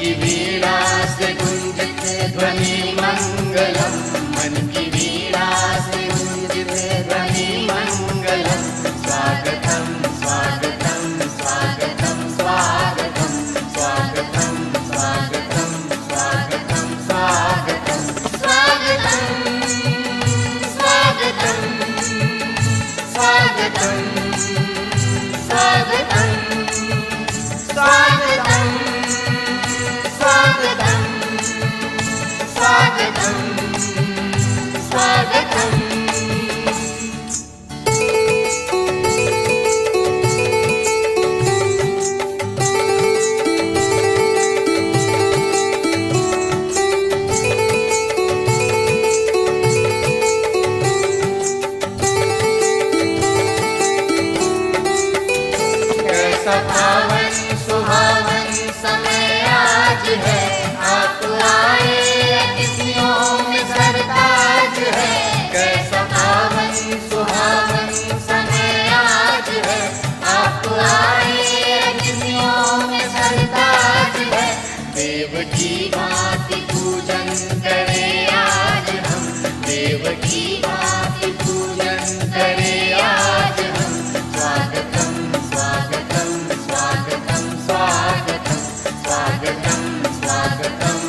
की वीणा से गुंजित ध्वनि मंगलम, मन की वीणा से गुंजित ध्वनि मंगलम। स्वागतम स्वागतम स्वागतम स्वागतम स्वागतम स्वागतम स्वागतम स्वागतम स्वागतम स्वागतम स्वागतम स्वागतम स्वागतम स्वागतम स्वागतम स्वागतम। कैसा पावन सुहावन समय आज है, आप आए अतिथियों में सरताज है। कैसा पावन सुहावन समय आज है, आप आए अतिथियों में सरताज है। देव की भांति पूजन करें आज हम, देव की भांति पूजन करें आज हम। स्वागतम स्वागतम स्वागतम स्वागतम स्वागतम स्वागतम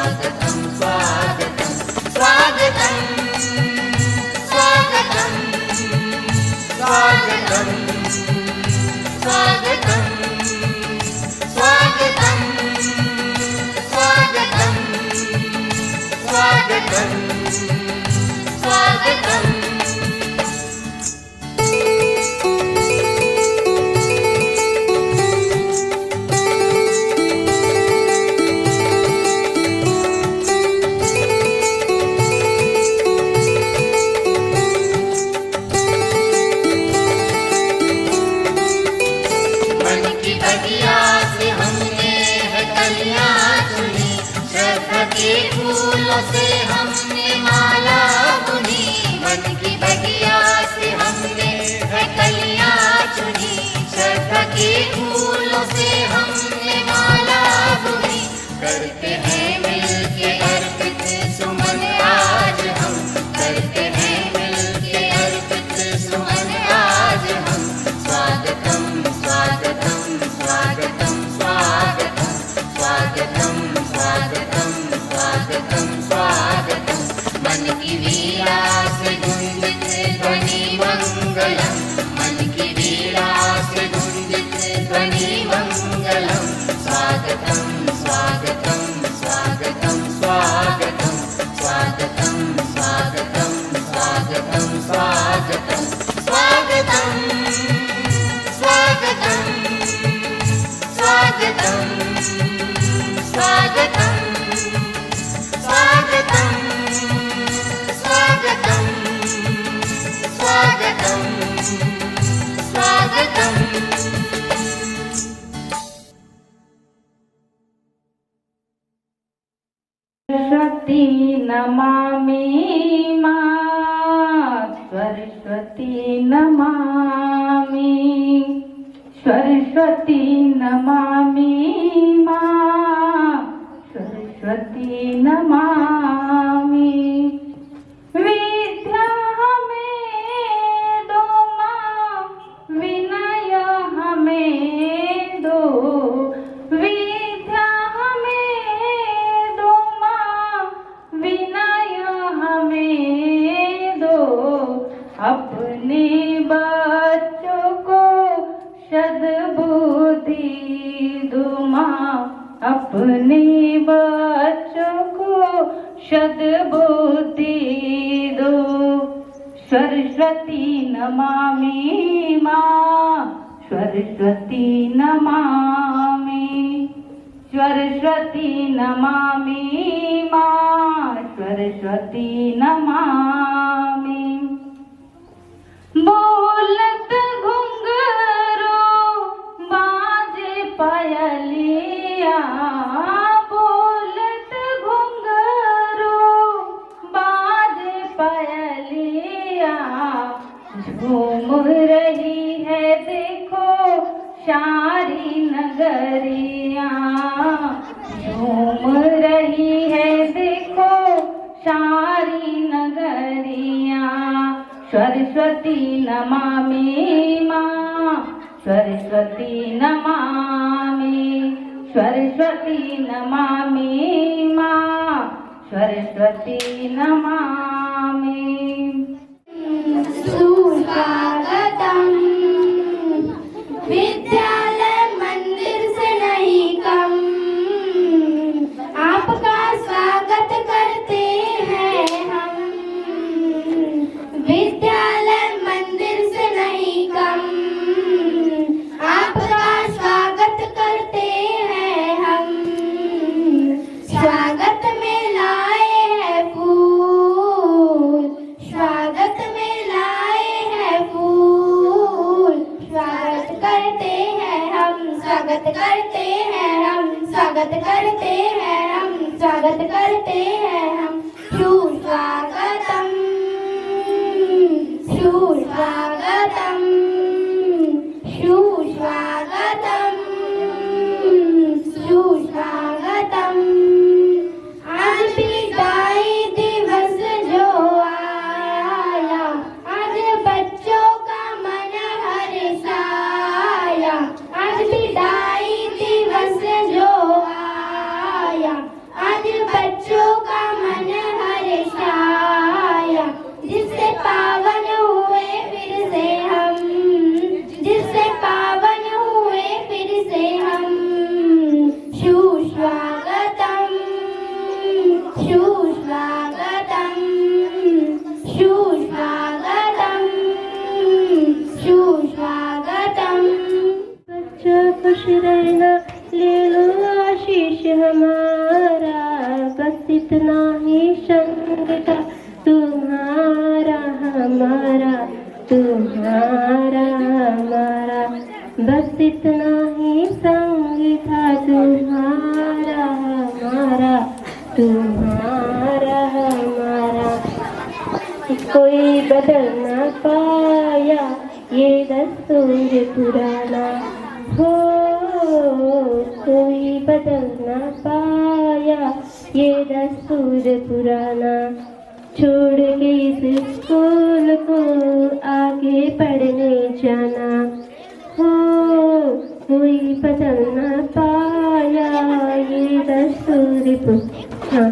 स्वागतम स्वागतम स्वागतम स्वागतम स्वागतम स्वागतम स्वागतम स्वागतम स्वागतम स्वागतम। मन की बगिया से हमने है कलियां चुनी, श्रद्धा के फूलों से हमने माला बुनी। मन की बगिया से हमने है कलियां चुनी, श्रद्धा के फूलों से हमने माला बुनी। करते हैं मिलके अर्पित सुमन आज हम, करते हैं मिलके अर्पित सुमन आज हम। स्वागतम स्वागतम स्वागतम स्वागतम स्वागतम स्वागतम स्वागतम स्वागतम। मन की वीणा से गुंजित ध्वनि मंगलम, मन की वीणा से गुंजित ध्वनि मंगलम। स्वागतम स्वागतम स्वागतम स्वागतम स्वागतम स्वागतम स्वागतम स्वागतम स्वागतम स्वागतम स्वागतम स्वागतम स्वागतम स्वागतम स्वागतम स्वागतम। सरस्वती नमामि मां, सरस्वती नमामि, सरस्वती नमामि मां, सरस्वती नमामि। विद्या हमें दो मां, विनय हमें दो, विद्या हमें दो मां, विनय हमें दो। अपने बच्चों को सद्बुद्धि दो मां, अपने बच्चों को सद्बुद्धि दो। सरस्वती नमामि मां, सरस्वती नमामि, सरस्वती नमामि मां, सरस्वती नमामि। बोलत घुंघरू बाजे पायलिया, बोलत घुंघरू बाजे पायलिया। झूम रही है देखो सारी नगरिया, सरस्वती नमामि मां, सरस्वती नमामि, सरस्वती नमामि मां, सरस्वती नमामि। सुस्वागतम् विद्यालय मंदिर से नहीं कम, आपका स्वागत करते हैं हम। विद्यालय मंदिर से नहीं कम, आपका स्वागत करते हैं हम। स्वागत में लाए हैं फूल, स्वागत में लाए हैं फूल, स्वागत करते हैं हम, स्वागत करते हैं हम, स्वागत करते हैं हम, स्वागत करते हैं हम। सुस्वागतम्, सुस्वागतम्, सुस्वागतम्, सुस्वागतम्। आज विदाई दिवस जो आया, आज बच्चों का मन हर्षाया। आज विदाई दिवस जो आया, आज बच्चों का मन हर्षाया। जिससे पावन हुए फिर से हम, जिससे पावन हुए फिर से हम। सुस्वागतम्, सुस्वागतम्, सुस्वागतम्, सुस्वागतम्। बच्चों खुश रहना, ले लो आशीष हमारा, बस इतना ही संग था तुम्हारा हमारा, तुम्हारा हमारा, बस इतना ही संग था तुम्हारा हमारा, तुम्हारा हमारा। कोई बदल ना पाया ये दस्तूर पुराना, हो कोई बदल ना पाया ये दस्तूर पुराना। छोड़ के इस स्कूल को आगे पढ़ने जाना, हो कोई बदल ना पाया ये दस्तूर पुराना।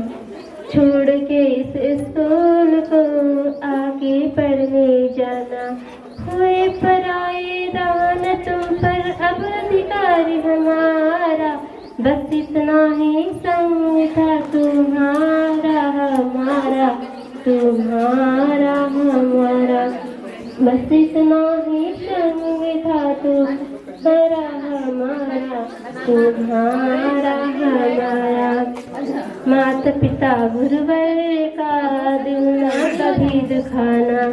छोड़ के इस स्कूल को आगे पढ़ने जाना। हुए पराए दान तुम पर अब अधिकार हमारा, बस इतना ही संग था तुम्हारा हमारा, तुम्हारा हमारा, बस इतना ही संग था तुम्हारा हमारा, तुम्हारा हमारा। माता पिता गुरुवर का दिल ना कभी दुखाना,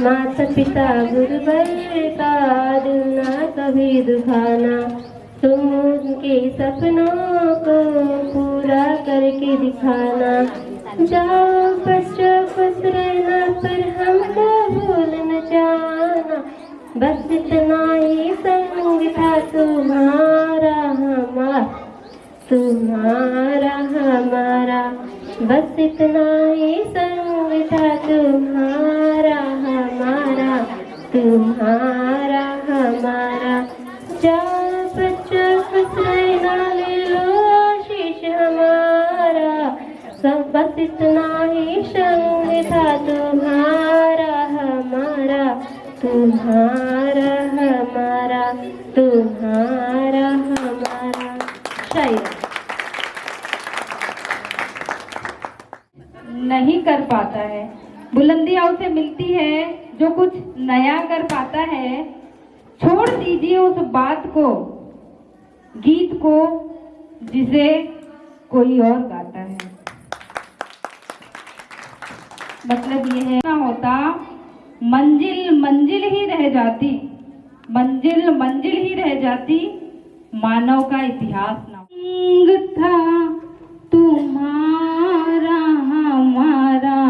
माता पिता गुरुवर का दिल ना कभी दुखाना। तुम उनके सपनों को पूरा करके दिखाना। जाओ बच्चों खुश रहना, पर हमको भूल न जाना, बस इतना ही संग था तुम्हारा हमारा, तुम्हारा हमारा, बस इतना ही संग था तुम्हारा हमारा, तुम्हारा हमारा। जाओ बच्चों खुश रहना, ले लो आशीष हमारा, सब बस इतना ही संग था तुम्हारा हमारा, तुम्हारा हमारा, तुम्हारा हमारा। शायद नहीं कर पाता है, बुलंदियां उसे मिलती है जो कुछ नया कर पाता है। छोड़ दीजिए उस बात को, गीत को जिसे कोई और गाता है। मतलब ये है ना होता, मंजिल मंजिल ही रह जाती, मंजिल मंजिल ही रह जाती, मानव का इतिहास ना था तुम्हारा हमारा,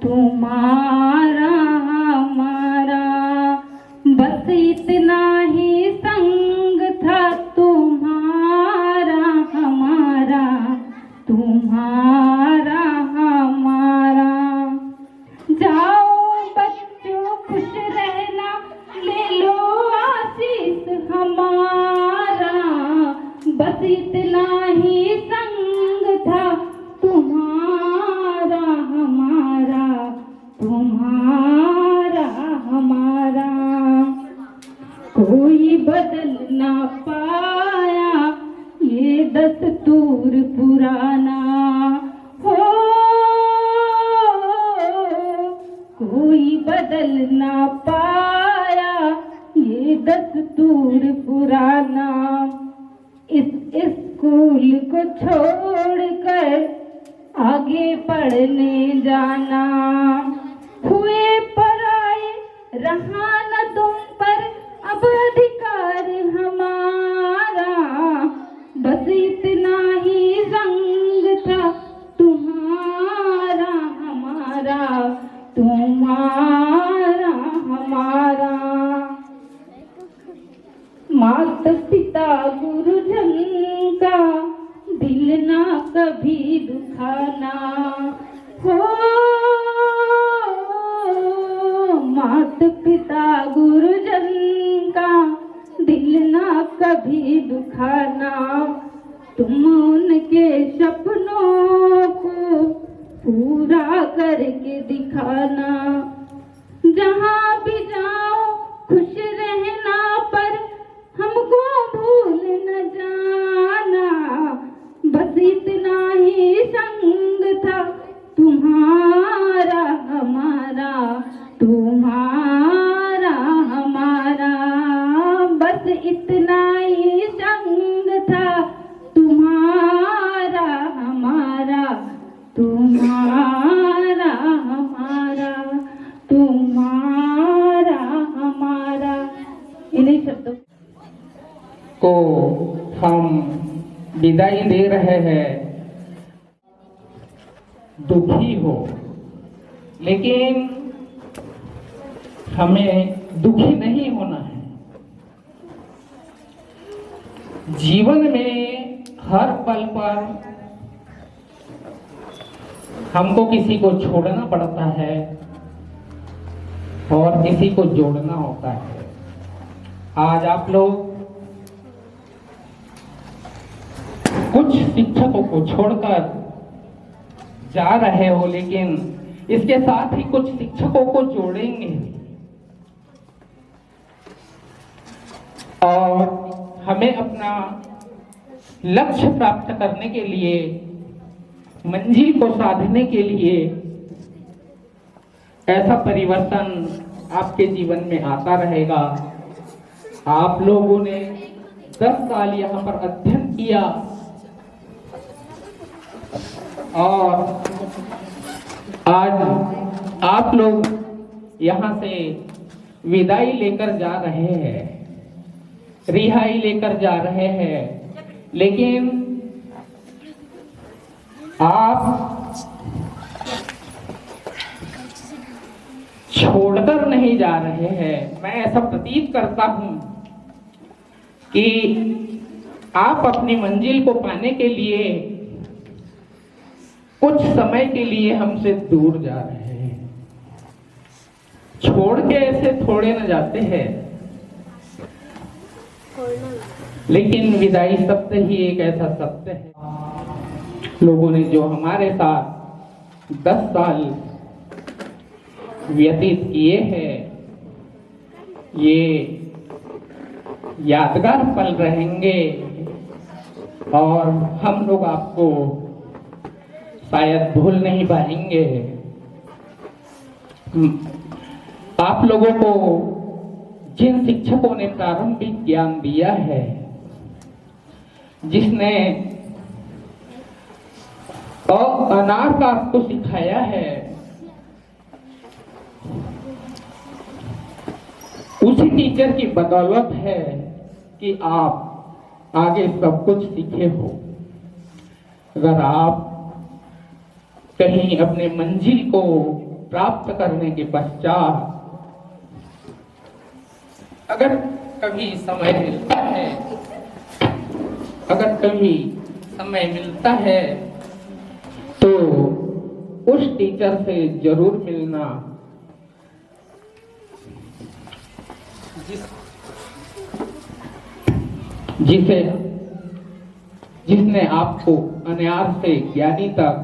तुम्हारा हमारा, बस इतना ही संग था तुम्हारा हमारा, तुम्हारा हमारा। जाओ बच्चों खुश दस्तूर पुराना हो, कोई बदल ना पाया ये दस्तूर पुराना। इस स्कूल को छोड़कर आगे पढ़ने जाना, हुए पराए रहा न तुम पर अब अधिकार हमारा, बस इतना ही रंग था तुम्हारा हमारा, तुम्हारा हमारा। माता पिता गुरुजन का दिल ना कभी दुखाना हो, माता पिता गुरुजन का दिल ना कभी दुखाना। तुम उनके सपनों को पूरा करके दिखाना। जहाँ भी जाओ खुश रहना पर हमको भूल न जाना, बस इतना ही संग था तुम्हारा हमारा, तुम्हारा हमारा, बस इतना ही संग था तुम्हारा हमारा, तुम्हारा हमारा, तुम्हारा हमारा। इन्हीं शब्दों को हम विदाई दे रहे हैं। दुखी हो, लेकिन हमें दुखी नहीं होना है। जीवन में हर पल पर हमको किसी को छोड़ना पड़ता है और किसी को जोड़ना होता है। आज आप लोग कुछ शिक्षकों को छोड़कर जा रहे हो, लेकिन इसके साथ ही कुछ शिक्षकों को जोड़ेंगे और हमें अपना लक्ष्य प्राप्त करने के लिए, मंजिल को साधने के लिए ऐसा परिवर्तन आपके जीवन में आता रहेगा। आप लोगों ने 10 साल यहाँ पर अध्ययन किया और आज आप लोग यहाँ से विदाई लेकर जा रहे हैं, रिहाई लेकर जा रहे हैं, लेकिन आप छोड़कर नहीं जा रहे हैं। मैं ऐसा प्रतीत करता हूं कि आप अपनी मंजिल को पाने के लिए कुछ समय के लिए हमसे दूर जा रहे हैं। छोड़ के ऐसे थोड़े न जाते हैं, लेकिन विदाई सत्य ही एक ऐसा सत्य है। लोगों ने जो हमारे साथ 10 साल व्यतीत किए हैं, ये यादगार पल रहेंगे और हम लोग आपको शायद भूल नहीं पाएंगे। आप लोगों को जिन शिक्षकों ने प्रारंभिक ज्ञान दिया है, जिसने अनार का आपको सिखाया है, उसी टीचर की बदौलत है कि आप आगे सब कुछ सीखे हो। अगर आप कहीं अपने मंजिल को प्राप्त करने के पश्चात अगर कभी समय मिलता है, अगर कभी समय मिलता है तो उस टीचर से जरूर मिलना जिसने आपको अनार से ज्ञानी तक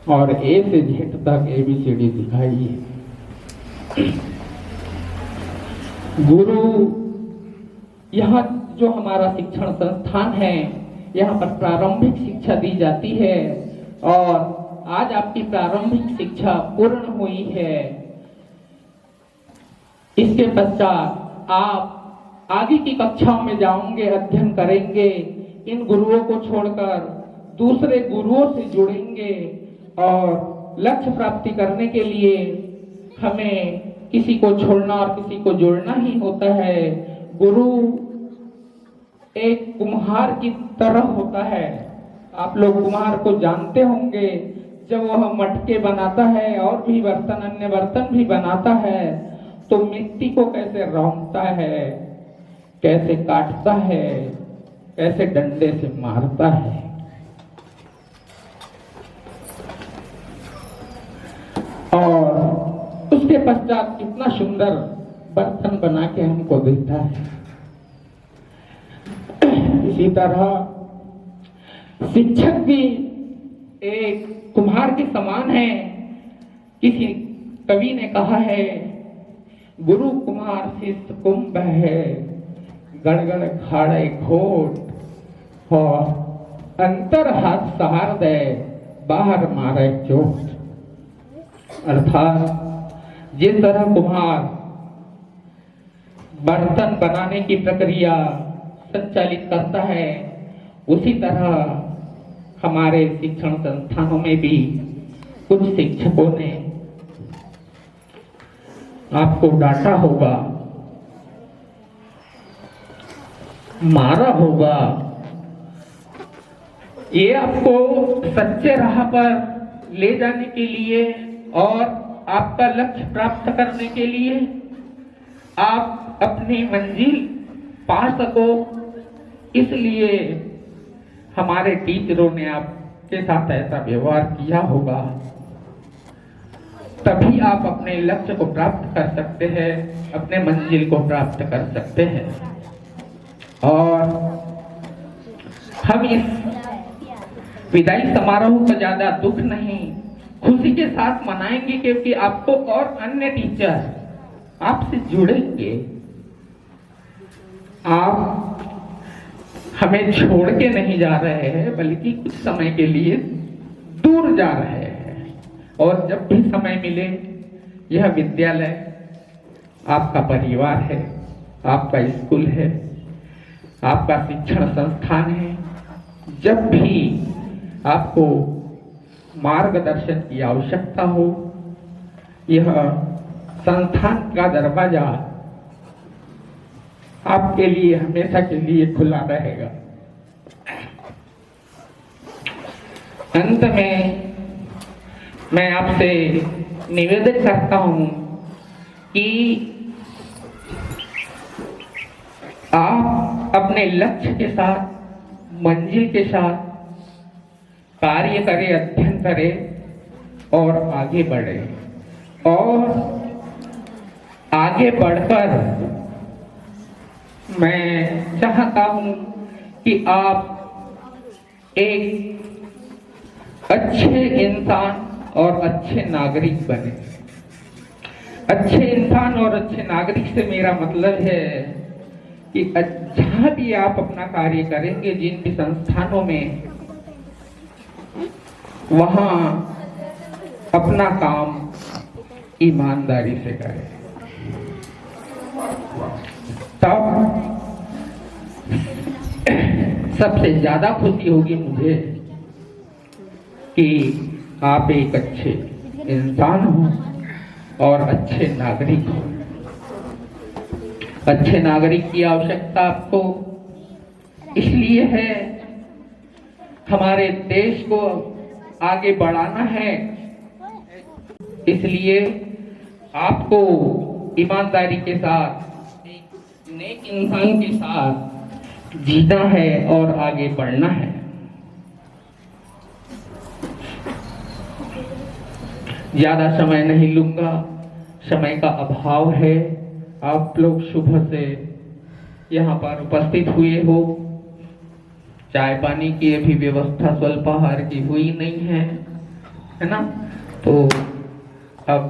और ए से जेड तक ABCD सिखाई है। गुरु, यहाँ जो हमारा शिक्षण संस्थान है, यहाँ पर प्रारंभिक शिक्षा दी जाती है और आज आपकी प्रारंभिक शिक्षा पूर्ण हुई है। इसके पश्चात आप आगे की कक्षाओं में जाओगे, अध्ययन करेंगे, इन गुरुओं को छोड़कर दूसरे गुरुओं से जुड़ेंगे और लक्ष्य प्राप्ति करने के लिए हमें किसी को छोड़ना और किसी को जोड़ना ही होता है। गुरु एक कुम्हार की तरह होता है। आप लोग कुम्हार को जानते होंगे, जब वह मटके बनाता है और भी बर्तन, अन्य बर्तन भी बनाता है, तो मिट्टी को कैसे रौंदता है, कैसे काटता है, कैसे डंडे से मारता है। और उसके पश्चात कितना सुंदर बर्तन बना के हमको देता है। इसी तरह शिक्षक भी एक कुम्हार के समान है। किसी कवि ने कहा है, गुरु कुम्हार शिष्य कुंभ है, गड़गड़ खाड़े घोट और अंतर हाथ सहार दे, बाहर मारे चोट। अर्थात जिस तरह कुम्हार बर्तन बनाने की प्रक्रिया संचालित करता है, उसी तरह हमारे शिक्षण संस्थानों में भी कुछ शिक्षकों ने आपको डांटा होगा, मारा होगा। ये आपको सच्चे राह पर ले जाने के लिए और आपका लक्ष्य प्राप्त करने के लिए, आप अपनी मंजिल पा सको, इसलिए हमारे टीचरों ने आपके साथ ऐसा व्यवहार किया होगा। तभी आप अपने लक्ष्य को प्राप्त कर सकते हैं, अपने मंजिल को प्राप्त कर सकते हैं। और हम इस विदाई समारोह को ज्यादा दुख नहीं, खुशी के साथ मनाएंगे, क्योंकि आपको और अन्य टीचर आपसे जुड़ेंगे। आप हमें छोड़ के नहीं जा रहे हैं, बल्कि कुछ समय के लिए दूर जा रहे हैं। और जब भी समय मिले, यह विद्यालय आपका परिवार है, आपका स्कूल है, आपका शिक्षण संस्थान है। जब भी आपको मार्गदर्शन की आवश्यकता हो, यह संस्थान का दरवाजा आपके लिए हमेशा के लिए खुला रहेगा। अंत में मैं आपसे निवेदन करता हूं कि आप अपने लक्ष्य के साथ, मंजिल के साथ कार्य करें, अध्ययन करें और आगे बढ़े। और आगे बढ़कर मैं चाहता हूं कि आप एक अच्छे इंसान और अच्छे नागरिक बने। अच्छे इंसान और अच्छे नागरिक से मेरा मतलब है कि जहां भी आप अपना कार्य करेंगे, जिन भी संस्थानों में, वहां अपना काम ईमानदारी से करें। तब सबसे ज्यादा खुशी होगी मुझे कि आप एक अच्छे इंसान हो और अच्छे नागरिक हो। अच्छे नागरिक की आवश्यकता आपको इसलिए है, हमारे देश को आगे बढ़ाना है। इसलिए आपको ईमानदारी के साथ, एक नेक इंसान के साथ जीना है और आगे बढ़ना है। ज्यादा समय नहीं लूंगा, समय का अभाव है। आप लोग सुबह से यहाँ पर उपस्थित हुए हो, चाय पानी की अभी व्यवस्था स्वल्पाहार की हुई नहीं है, है ना? तो अब